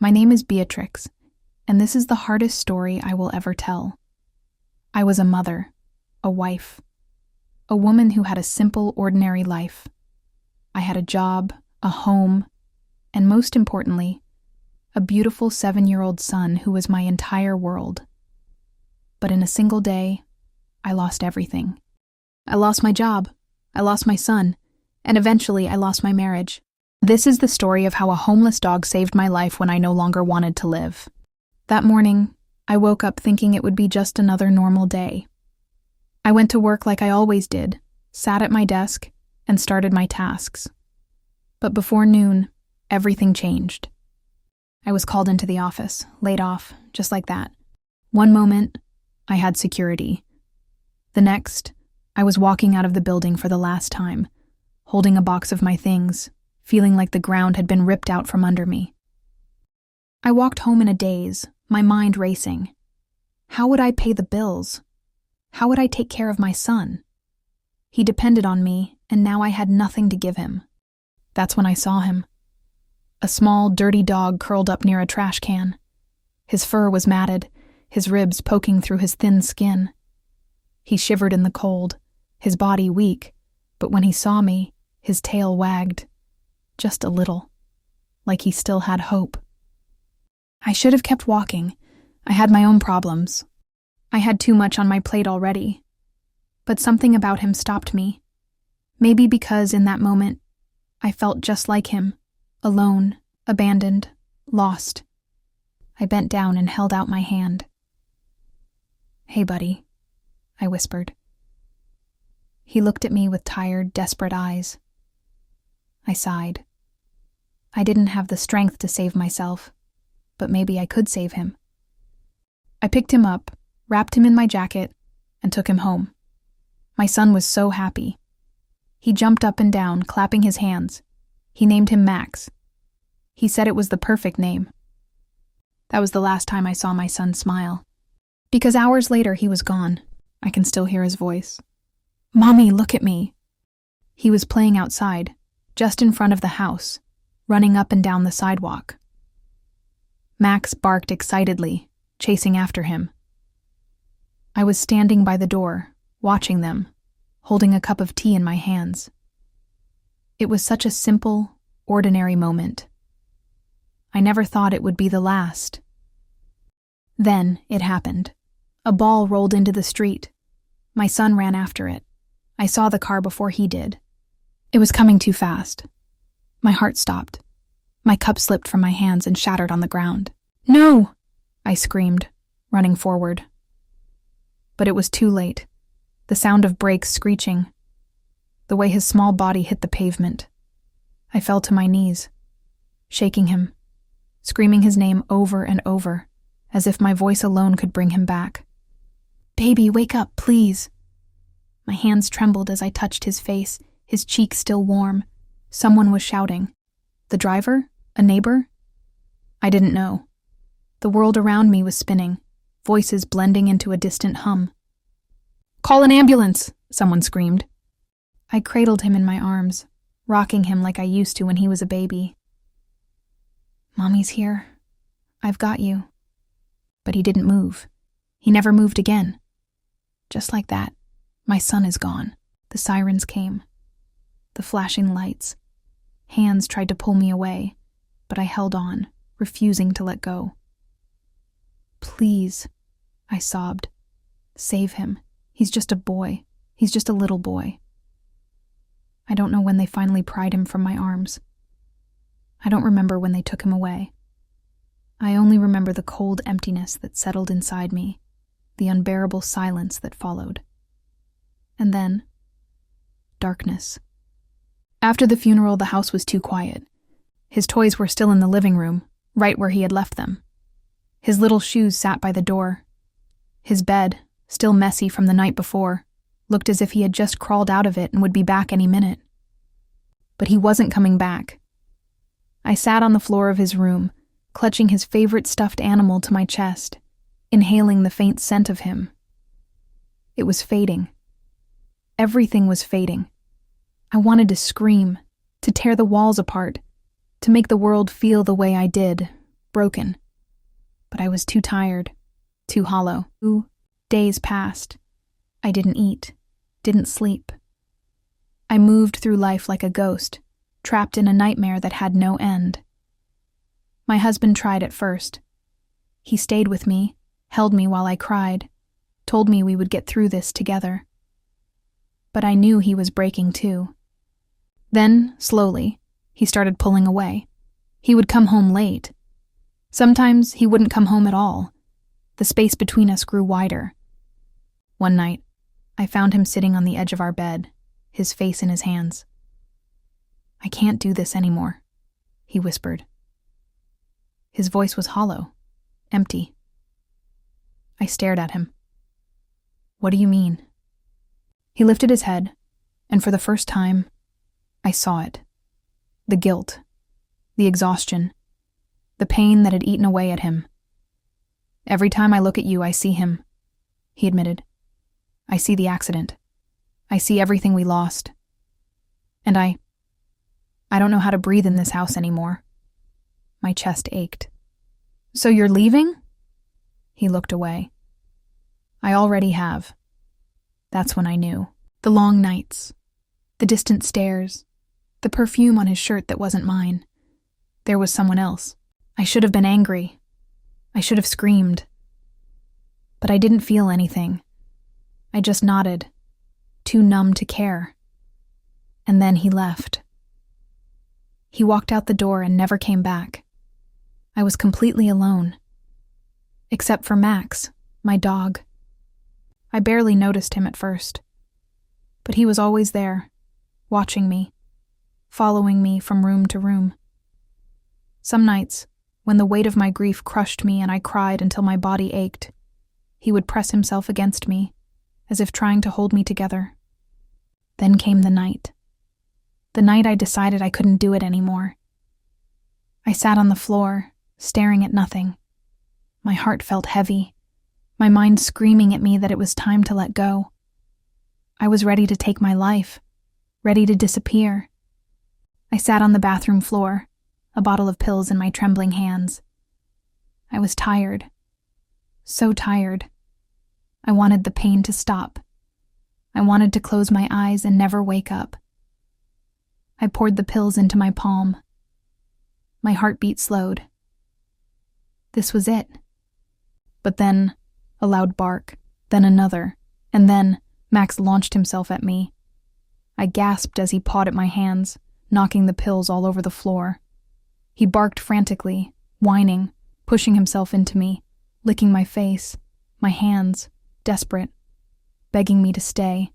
My name is Beatrix, and this is the hardest story I will ever tell. I was a mother, a wife, a woman who had a simple, ordinary life. I had a job, a home, and most importantly, a beautiful 7-year-old son who was my entire world. But in a single day, I lost everything. I lost my job, I lost my son, and eventually I lost my marriage. This is the story of how a homeless dog saved my life when I no longer wanted to live. That morning, I woke up thinking it would be just another normal day. I went to work like I always did, sat at my desk, and started my tasks. But before noon, everything changed. I was called into the office, laid off, just like that. One moment, I had security. The next, I was walking out of the building for the last time, holding a box of my things, feeling like the ground had been ripped out from under me. I walked home in a daze, my mind racing. How would I pay the bills? How would I take care of my son? He depended on me, and now I had nothing to give him. That's when I saw him. A small, dirty dog curled up near a trash can. His fur was matted, his ribs poking through his thin skin. He shivered in the cold, his body weak, but when he saw me, his tail wagged. Just a little, like he still had hope. I should have kept walking. I had my own problems. I had too much on my plate already. But something about him stopped me. Maybe because in that moment, I felt just like him, alone, abandoned, lost. I bent down and held out my hand. "Hey, buddy," I whispered. He looked at me with tired, desperate eyes. I sighed. I didn't have the strength to save myself, but maybe I could save him. I picked him up, wrapped him in my jacket, and took him home. My son was so happy. He jumped up and down, clapping his hands. He named him Max. He said it was the perfect name. That was the last time I saw my son smile. Because hours later he was gone. I can still hear his voice. "Mommy, look at me." He was playing outside, just in front of the house, running up and down the sidewalk. Max barked excitedly, chasing after him. I was standing by the door, watching them, holding a cup of tea in my hands. It was such a simple, ordinary moment. I never thought it would be the last. Then it happened. A ball rolled into the street. My son ran after it. I saw the car before he did. It was coming too fast. My heart stopped. My cup slipped from my hands and shattered on the ground. "No!" I screamed, running forward. But it was too late. The sound of brakes screeching. The way his small body hit the pavement. I fell to my knees, shaking him, screaming his name over and over, as if my voice alone could bring him back. "Baby, wake up, please." My hands trembled as I touched his face, his cheek still warm. Someone was shouting. The driver? A neighbor? I didn't know. The world around me was spinning, voices blending into a distant hum. "Call an ambulance!" someone screamed. I cradled him in my arms, rocking him like I used to when he was a baby. "Mommy's here. I've got you." But he didn't move. He never moved again. Just like that, my son is gone. The sirens came. The flashing lights. Hands tried to pull me away, but I held on, refusing to let go. "Please," I sobbed. "Save him. He's just a boy. He's just a little boy." I don't know when they finally pried him from my arms. I don't remember when they took him away. I only remember the cold emptiness that settled inside me, the unbearable silence that followed. And then, darkness. After the funeral, the house was too quiet. His toys were still in the living room, right where he had left them. His little shoes sat by the door. His bed, still messy from the night before, looked as if he had just crawled out of it and would be back any minute. But he wasn't coming back. I sat on the floor of his room, clutching his favorite stuffed animal to my chest, inhaling the faint scent of him. It was fading. Everything was fading. I wanted to scream, to tear the walls apart, to make the world feel the way I did, broken. But I was too tired, too hollow. 2 days passed. I didn't eat, didn't sleep. I moved through life like a ghost, trapped in a nightmare that had no end. My husband tried at first. He stayed with me, held me while I cried, told me we would get through this together. But I knew he was breaking too. Then, slowly, he started pulling away. He would come home late. Sometimes he wouldn't come home at all. The space between us grew wider. One night, I found him sitting on the edge of our bed, his face in his hands. "I can't do this anymore," he whispered. His voice was hollow, empty. I stared at him. "What do you mean?" He lifted his head, and for the first time, I saw it. The guilt, the exhaustion, the pain that had eaten away at him. "Every time I look at you, I see him," he admitted. "I see the accident. I see everything we lost. And I don't know how to breathe in this house anymore." My chest ached. "So you're leaving?" He looked away. "I already have." That's when I knew. The long nights, the distant stares, the perfume on his shirt that wasn't mine. There was someone else. I should have been angry. I should have screamed. But I didn't feel anything. I just nodded, too numb to care. And then he left. He walked out the door and never came back. I was completely alone. Except for Max, my dog. I barely noticed him at first. But he was always there, watching me, following me from room to room. Some nights, when the weight of my grief crushed me and I cried until my body ached, he would press himself against me, as if trying to hold me together. Then came the night. The night I decided I couldn't do it anymore. I sat on the floor, staring at nothing. My heart felt heavy, my mind screaming at me that it was time to let go. I was ready to take my life, ready to disappear. I sat on the bathroom floor, a bottle of pills in my trembling hands. I was tired, so tired. I wanted the pain to stop. I wanted to close my eyes and never wake up. I poured the pills into my palm. My heartbeat slowed. This was it. But then, a loud bark, then another, and then Max launched himself at me. I gasped as he pawed at my hands, knocking the pills all over the floor. He barked frantically, whining, pushing himself into me, licking my face, my hands, desperate, begging me to stay.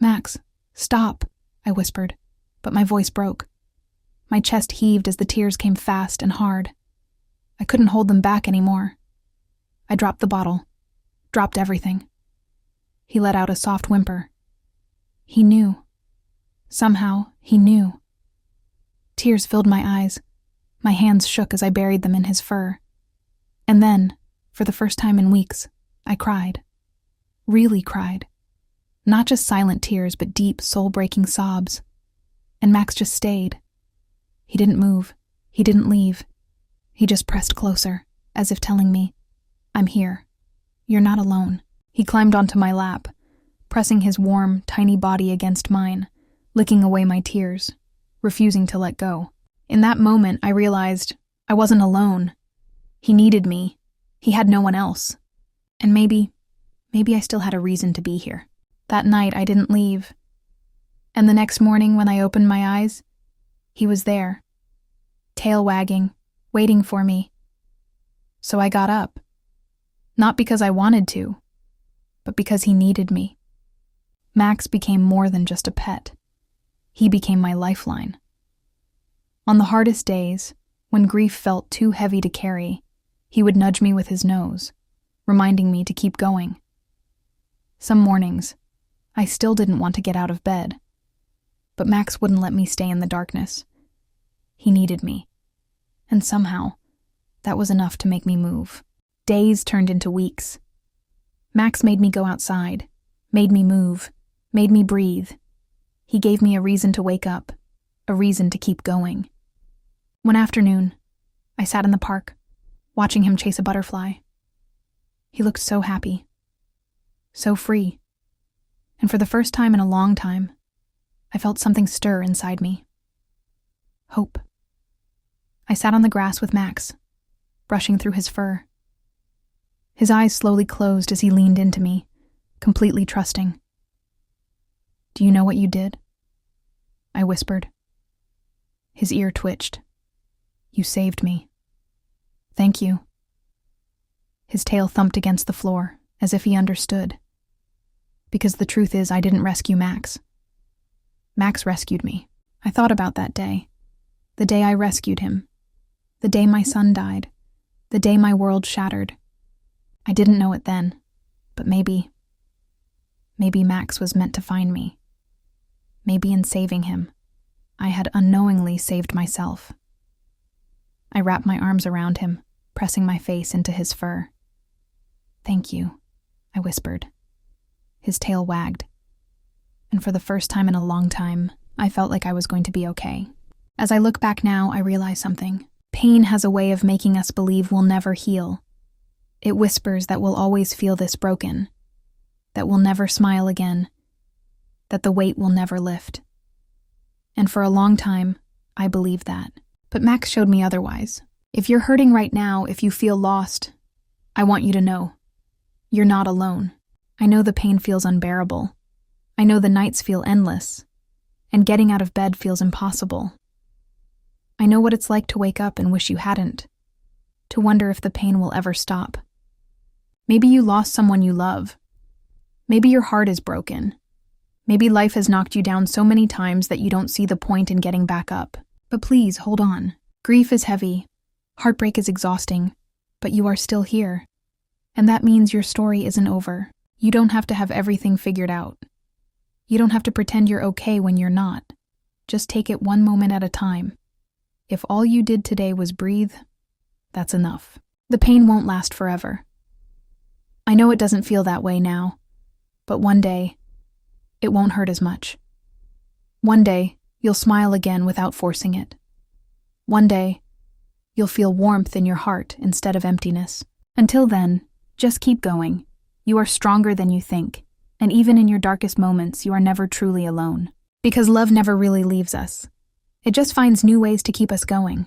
"Max, stop," I whispered, but my voice broke. My chest heaved as the tears came fast and hard. I couldn't hold them back anymore. I dropped the bottle, dropped everything. He let out a soft whimper. He knew. Somehow, he knew. Tears filled my eyes. My hands shook as I buried them in his fur. And then, for the first time in weeks, I cried. Really cried. Not just silent tears, but deep, soul-breaking sobs. And Max just stayed. He didn't move. He didn't leave. He just pressed closer, as if telling me, "I'm here. You're not alone." He climbed onto my lap, pressing his warm, tiny body against mine, licking away my tears, refusing to let go. In that moment, I realized I wasn't alone. He needed me. He had no one else. And maybe I still had a reason to be here. That night, I didn't leave. And the next morning, when I opened my eyes, he was there, tail wagging, waiting for me. So I got up. Not because I wanted to, but because he needed me. Max became more than just a pet. He became my lifeline. On the hardest days, when grief felt too heavy to carry, he would nudge me with his nose, reminding me to keep going. Some mornings, I still didn't want to get out of bed, but Max wouldn't let me stay in the darkness. He needed me, and somehow, that was enough to make me move. Days turned into weeks. Max made me go outside, made me move, made me breathe. He gave me a reason to wake up, a reason to keep going. One afternoon, I sat in the park, watching him chase a butterfly. He looked so happy, so free, and for the first time in a long time, I felt something stir inside me. Hope. I sat on the grass with Max, brushing through his fur. His eyes slowly closed as he leaned into me, completely trusting. "Do you know what you did?" I whispered. His ear twitched. "You saved me." "Thank you." His tail thumped against the floor, as if he understood. Because the truth is, I didn't rescue Max. Max rescued me. I thought about that day. The day I rescued him. The day my son died. The day my world shattered. I didn't know it then, but maybe Max was meant to find me. Maybe in saving him, I had unknowingly saved myself. I wrapped my arms around him, pressing my face into his fur. "Thank you," I whispered. His tail wagged, and for the first time in a long time, I felt like I was going to be okay. As I look back now, I realize something. Pain has a way of making us believe we'll never heal. It whispers that we'll always feel this broken, that we'll never smile again, that the weight will never lift. And for a long time, I believed that. But Max showed me otherwise. If you're hurting right now, if you feel lost, I want you to know, you're not alone. I know the pain feels unbearable. I know the nights feel endless, and getting out of bed feels impossible. I know what it's like to wake up and wish you hadn't, to wonder if the pain will ever stop. Maybe you lost someone you love. Maybe your heart is broken. Maybe life has knocked you down so many times that you don't see the point in getting back up. But please, hold on. Grief is heavy. Heartbreak is exhausting. But you are still here. And that means your story isn't over. You don't have to have everything figured out. You don't have to pretend you're okay when you're not. Just take it one moment at a time. If all you did today was breathe, that's enough. The pain won't last forever. I know it doesn't feel that way now, but one day, it won't hurt as much. One day, you'll smile again without forcing it. One day, you'll feel warmth in your heart instead of emptiness. Until then, just keep going. You are stronger than you think, and even in your darkest moments, you are never truly alone. Because love never really leaves us. It just finds new ways to keep us going.